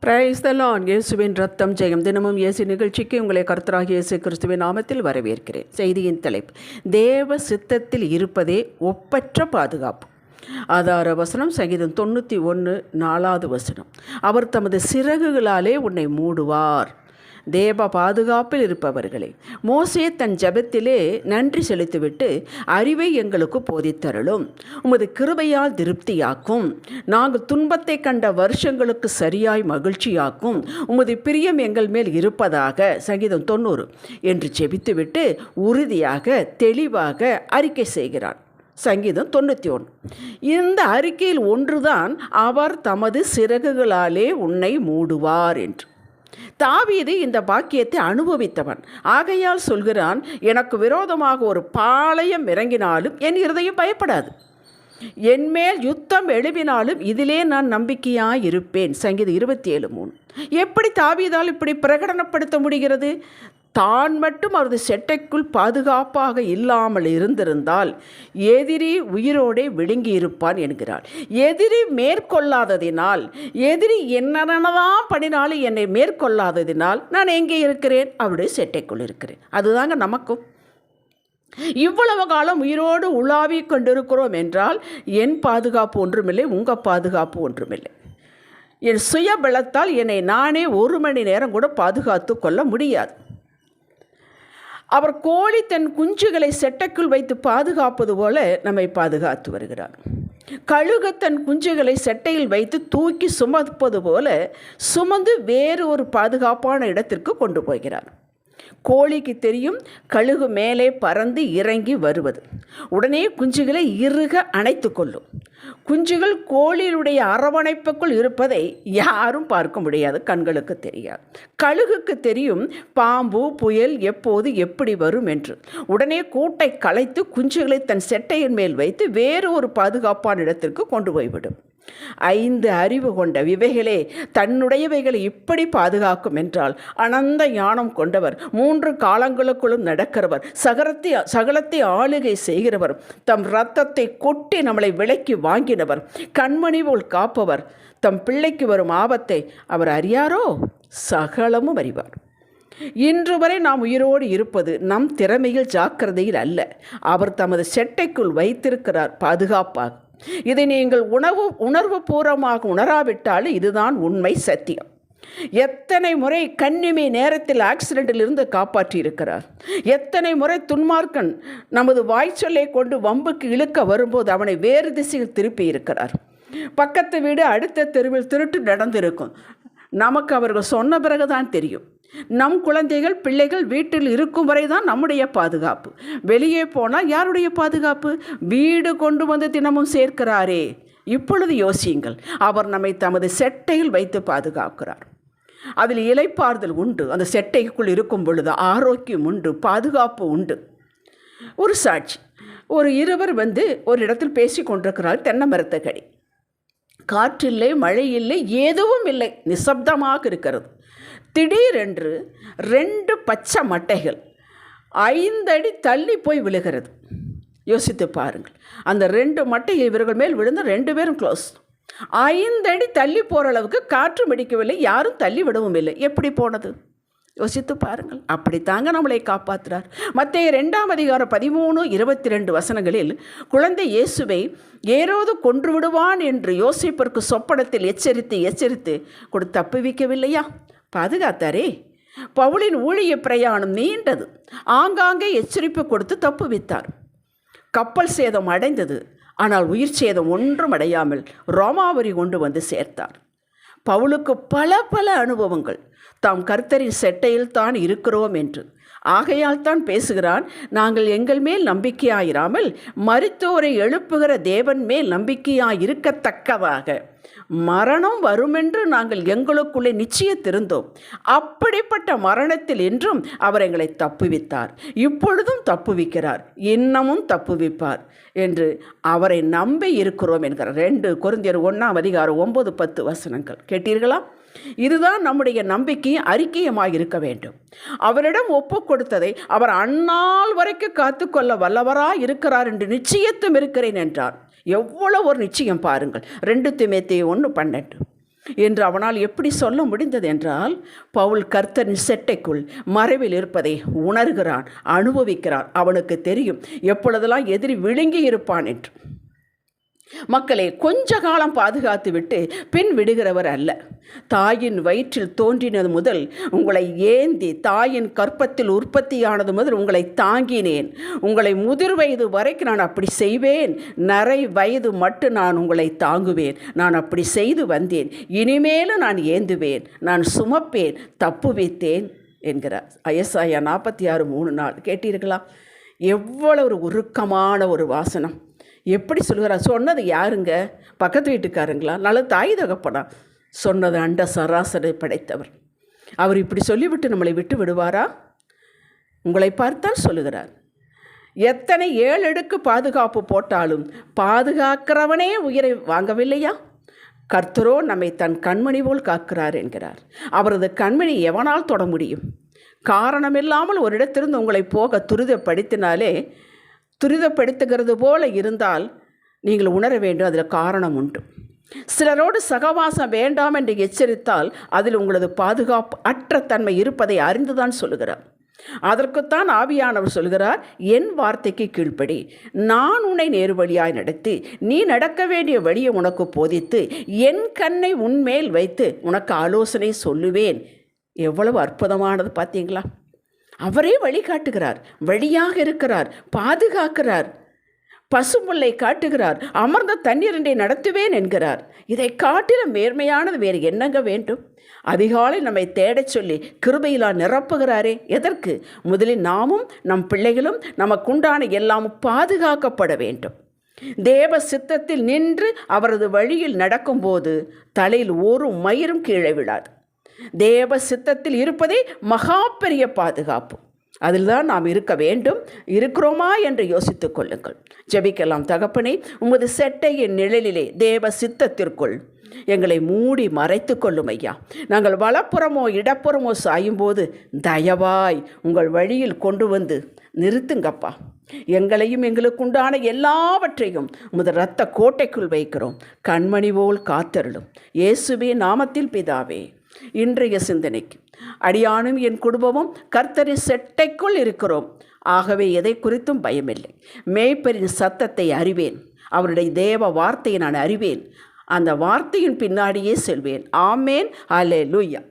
Praise the Lord. இயேசுவின் ரத்தம் ஜெயம். தினமும் இயேசு நிகழ்ச்சிக்கு உங்களை கர்த்தராகிய இயேசு கிறிஸ்துவின் நாமத்தில் வரவேற்கிறேன். செய்தியின் தலைப்பு, தேவ சித்தத்தில் இருப்பதே ஒப்பற்ற பாதுகாப்பு. ஆதார வசனம் சங்கீதம் 91:4. அவர் தமது சிறகுகளாலே உன்னை மூடுவார். தேவ பாதுகாப்பில் இருப்பவர்களே, மோசே தன் ஜெபத்திலே நன்றி செலுத்திவிட்டு, அறிவை எங்களுக்கு போதித்தருளும், உமது கிருபையால் திருப்தியாக்கும், நாங்கள் துன்பத்தை கண்ட வருஷங்களுக்கு சரியாய் மகிழ்ச்சியாக்கும், உமது பிரியம் எங்கள் மேல் இருப்பதாக சங்கீதம் 90 என்று ஜெபித்துவிட்டு உறுதியாக தெளிவாக அறிக்கை செய்கிறார். சங்கீதம் 91. இந்த அறிக்கையில் ஒன்றுதான், அவர் தமது சிறகுகளாலே உன்னை மூடுவார் என்று. தாவீது இந்த பாக்கியத்தை அனுபவித்தவன். ஆகையால் சொல்கிறான், எனக்கு விரோதமாக ஒரு பாளையம் இறங்கினாலும் என் இருதயம் பயப்படாது, என்மேல் யுத்தம் எழுப்பினாலும் இதிலே நான் நம்பிக்கையாய் இருப்பேன். சங்கீதம் 27:3. எப்படி தாவீதால் இப்படி பிரகடனப்படுத்த முடிகிறது? தான் மட்டும் அவரது செட்டைக்குள் பாதுகாப்பாக இல்லாமல் இருந்திருந்தால் எதிரி உயிரோடே விழுங்கி இருப்பான் என்கிறார். எதிரி மேற்கொள்ளாததினால், எதிரி என்னதான் பண்ணினாலும் என்னை மேற்கொள்ளாததினால் நான் எங்கே இருக்கிறேன்? அவருடைய செட்டைக்குள் இருக்கிறேன். அதுதாங்க நமக்கும். இவ்வளவு காலம் உயிரோடு உலாவி கொண்டிருக்கிறோம் என்றால் என் பாதுகாப்பு ஒன்றுமில்லை, உங்கள் பாதுகாப்பு ஒன்றுமில்லை. என் சுய பலத்தால் என்னை நானே 1 மணி நேரம் கூட பாதுகாத்து கொள்ள முடியாது. அவர் கோழி தன் குஞ்சுகளை செட்டைக்குள் வைத்து பாதுகாப்பது போல நம்மை பாதுகாத்து வருகிறார். கழுகு தன் குஞ்சுகளை செட்டையில் வைத்து தூக்கி சுமப்பது போல சுமந்து வேறு ஒரு பாதுகாப்பான இடத்திற்கு கொண்டு போகிறார். கோழிக்கு தெரியும் கழுகு மேலே பறந்து இறங்கி வருவது. உடனே குஞ்சுகளை இறுக அணைத்து கொள்ளும். குஞ்சுகள் கோழியுடைய அரவணைப்புக்குள் இருப்பதை யாரும் பார்க்க முடியாது, கண்களுக்கு தெரியாது. கழுகுக்கு தெரியும் பாம்பு புயல் எப்போது எப்படி வரும் என்று. உடனே கூட்டை கலைத்து குஞ்சுகளை தன் செட்டையின் மேல் வைத்து வேறு ஒரு பாதுகாப்பான இடத்திற்கு கொண்டு போய்விடும். 5 அறிவு கொண்ட இவைகளே தன்னுடையவைகளை இப்படி பாதுகாக்கும் என்றால், அனந்த ஞானம் கொண்டவர், 3 காலங்களுக்குள்ளும் நடக்கிறவர், சகலத்தை ஆளுகை செய்கிறவர், தம் இரத்தத்தை கொட்டி நம்மளை விலைக்கு வாங்கினவர், கண்மணி போல் காப்பவர், தம் பிள்ளைக்கு வரும் ஆபத்தை அவர் அறியாரோ? சகலமும் அறிவார். இன்று வரை நாம் உயிரோடு இருப்பது நம் திறமையில் ஜாக்கிரதையில் அல்ல, அவர் தமது செட்டைக்குள் வைத்திருக்கிறார் பாதுகாப்பாக. இதை நீங்கள் உணர்வு பூர்வமாக உணராவிட்டாலும் இதுதான் உண்மை, சத்தியம். எத்தனை முறை கன்னிமை நேரத்தில் ஆக்சிடென்ட்டில் இருந்து காப்பாற்றி இருக்கிறார். எத்தனை முறை துன்மார்க்கன் நமது வாய்ச்சொல்லை கொண்டு வம்புக்கு இழுக்க வரும்போது அவனை வேறு திசையில் திருப்பி இருக்கிறார். பக்கத்து வீடு அடுத்த தெருவில் திருட்டு நடந்திருக்கும். நமக்கு அவர்கள் சொன்ன பிறகுதான் தெரியும். நம் குழந்தைகள் பிள்ளைகள் வீட்டில் இருக்கும் வரை தான் நம்முடைய பாதுகாப்பு. வெளியே போனால் யாருடைய பாதுகாப்பு? வீடு கொண்டு வந்து தினமும் சேர்க்கிறாரே. இப்பொழுது யோசியுங்கள், அவர் நம்மை தமது செட்டையில் வைத்து பாதுகாக்கிறார். அதில் இளைப்பாறுதல் உண்டு. அந்த செட்டைக்குள் இருக்கும் பொழுது ஆரோக்கியம் உண்டு, பாதுகாப்பு உண்டு. ஒரு சாட்சி, ஒரு இருவர் ஒரு இடத்தில் பேசி கொண்டிருக்கிறார். தென்னை மரத்தக்கடி, காற்றில்லை, மழை இல்லை, எதுவும் இல்லை, நிசப்தமாக இருக்கிறது. திடீரென்று 2 பச்சை மட்டைகள் 5 அடி தள்ளி போய் விழுகிறது. யோசித்து பாருங்கள். அந்த 2 மட்டை இவர்கள் மேல் விழுந்து 2 பேரும் க்ளோஸ். 5 அடி தள்ளி போகிற அளவுக்கு காற்று மிடிக்கவில்லை, யாரும் தள்ளி விடவும் இல்லை. எப்படி போனது? யோசித்து பாருங்கள். அப்படித்தாங்க நம்மளை காப்பாற்றுறார். மத்தேயு 2:13-22 குழந்தை இயேசுவை ஏரோது கொன்று விடுவான் என்று யோசிப்பிற்கு சொப்பனத்தில் எச்சரித்து கொடுத்து தப்புவிக்கவில்லையா? பாதுகாத்தாரே. பவுலின் ஊழிய பிரயாணம் நீண்டது. ஆங்காங்கே எச்சரிப்பு கொடுத்து தப்புவித்தார். கப்பல் சேதம் அடைந்தது, ஆனால் உயிர் சேதம் ஒன்றும் அடையாமல் ரோமாபுரி கொண்டு வந்து சேர்த்தார். பவுலுக்கு பல அனுபவங்கள். தாம் கர்த்தரின் செட்டையில் தான் இருக்கிறோம் என்று. ஆகையால் தான் பேசுகிறான், நாங்கள் எங்கள் மேல் நம்பிக்கையாயிராமல் மரித்தோரை எழுப்புகிற தேவன் மேல் நம்பிக்கையாயிருக்கத்தக்கதாக மரணம் வருமென்று நாங்கள் எங்களுக்குள்ளே நிச்சயத்திருந்தோம். அப்படிப்பட்ட மரணத்தில் என்றும் அவர் எங்களை தப்புவித்தார், இப்பொழுதும் தப்புவிக்கிறார், இன்னமும் தப்புவிப்பார் என்று அவரை நம்பி இருக்கிறோம் என்கிறார். 2 கொரிந்தியர் 1:9-10 கேட்டீர்களா? இதுதான் நம்முடைய நம்பிக்கையும் அறிக்கையுமாக இருக்க வேண்டும். அவரிடம் ஒப்பு கொடுத்ததை அவர் அந்நாள் வரைக்கும் காத்துக்கொள்ள வல்லவராய் இருக்கிறார் என்று நிச்சயத்தும் இருக்கிறேன் என்றார். எவ்வளோ ஒரு நிச்சயம் பாருங்கள். 2 தீமோத்தேயு 1:12. என்று அவனால் எப்படி சொல்ல முடிந்தது என்றால், பவுல் கர்த்தரின் செட்டைக்குள் மறைவில் இருப்பதை உணர்கிறான், அனுபவிக்கிறான். அவனுக்கு தெரியும் எப்பொழுதெல்லாம் எதிரி விழுங்கி இருப்பான் என்று. மக்களே, கொஞ்ச காலம் பாதுகாத்து விட்டு பின் விடுகிறவர் அல்ல. தாயின் வயிற்றில் தோன்றினது முதல் உங்களை ஏந்தி, தாயின் கற்பத்தில் உற்பத்தியானது முதல் உங்களை தாங்கினேன். உங்களை முதிர் வயது வரைக்கும் நான் அப்படி செய்வேன். நரை வயது மட்டும் நான் உங்களை தாங்குவேன். நான் அப்படி செய்து வந்தேன். இனிமேலும் நான் ஏந்துவேன், நான் சுமப்பேன், தப்புவித்தேன் என்கிறார். எசாயா 46:3 கேட்டீர்களா? எவ்வளவு ஒரு உருக்கமான ஒரு வாசனம்! எப்படி சொல்கிறார்? சொன்னது யாருங்க? பக்கத்து வீட்டுக்காரங்களா? நல்ல தாய் தகப்பனா? சொன்னது அண்ட சராசரை படைத்தவர். அவர் இப்படி சொல்லிவிட்டு நம்மளை விட்டு விடுவாரா? உங்களை பார்த்தால் சொல்லுகிறார், எத்தனை 7 அடுக்கு பாதுகாப்பு போட்டாலும் பாதுகாக்கிறவனே உயிரை வாங்கவில்லையா? கர்த்தரோ நம்மை தன் கண்மணி போல் காக்கிறார் என்கிறார். அவரது கண்மணி எவனால் தொட முடியும்? காரணமில்லாமல் ஒரு இடத்திலிருந்து உங்களை போக துரிதப்படுத்துகிறது போல இருந்தால் நீங்கள் உணர வேண்டும், அதில் காரணம் உண்டு. சிலரோடு சகவாசம் வேண்டாம் என்று எச்சரித்தால் அதில் உங்களது பாதுகாப்பு அற்ற தன்மை இருப்பதை அறிந்துதான் சொல்லுகிறார். அதற்குத்தான் ஆவியானவர் சொல்கிறார், என் வார்த்தைக்கு கீழ்ப்படி, நான் உன்னை நேரு வழியாய் நடத்தி நீ நடக்க வேண்டிய வழியை உனக்கு போதித்து என் கண்ணை உன்மேல் வைத்து உனக்கு ஆலோசனை சொல்லுவேன். எவ்வளவு அற்புதமானது பார்த்தீங்களா? அவரே வழிகாட்டுகிறார், வழியாக இருக்கிறார், பாதுகாக்கிறார், பசுமுல்லை காட்டுகிறார், அமர்ந்த தண்ணீரண்டை நடத்துவேன் என்கிறார். இதை காட்டிலும் மேன்மையானது வேறு என்னங்க வேண்டும்? அதிகாலை நம்மை தேடச் சொல்லி கிருபையிலால் நிரப்புகிறாரே. எதற்கு? முதலில் நாமும் நம் பிள்ளைகளும் நமக்குண்டான எல்லாம் பாதுகாக்கப்பட வேண்டும். தேவ சித்தத்தில் நின்று அவரது வழியில் நடக்கும்போது தலையில் ஒரு மயிரும் கீழே விழாது. தேவ சித்தத்தில் இருப்பதே மகா பெரிய பாதுகாப்பு. அதில் தான் நாம் இருக்க வேண்டும். இருக்கிறோமா என்று யோசித்துக் கொள்ளுங்கள். ஜெபிக்கலாம். தகப்பனே, உமது செட்டையின் நிழலிலே தேவ சித்தத்திற்குள் எங்களை மூடி மறைத்து கொள்ளும் ஐயா. நாங்கள் வலப்புறமோ இடப்புறமோ சாயும்போது தயவாய் உங்கள் வழியில் கொண்டு வந்து நிறுத்துங்கப்பா. எங்களையும் எங்களுக்குண்டான எல்லாவற்றையும் உமது இரத்த கோட்டைக்குள் வைக்கிறோம். கண்மணி போல் காத்தருளும். இயேசுவே நாமத்தில் பிதாவே. இன்றைய சிந்தனைக்கு, அடியானும் என் குடும்பமும் கர்த்தரின் செட்டைக்குள் இருக்கிறோம். ஆகவே எதை குறித்தும் பயமில்லை. மேய்ப்பரின் சத்தத்தை அறிவேன். அவருடைய தேவ வார்த்தையை நான் அறிவேன். அந்த வார்த்தையின் பின்னாடியே செல்வேன். ஆமேன். அல்லேலூயா.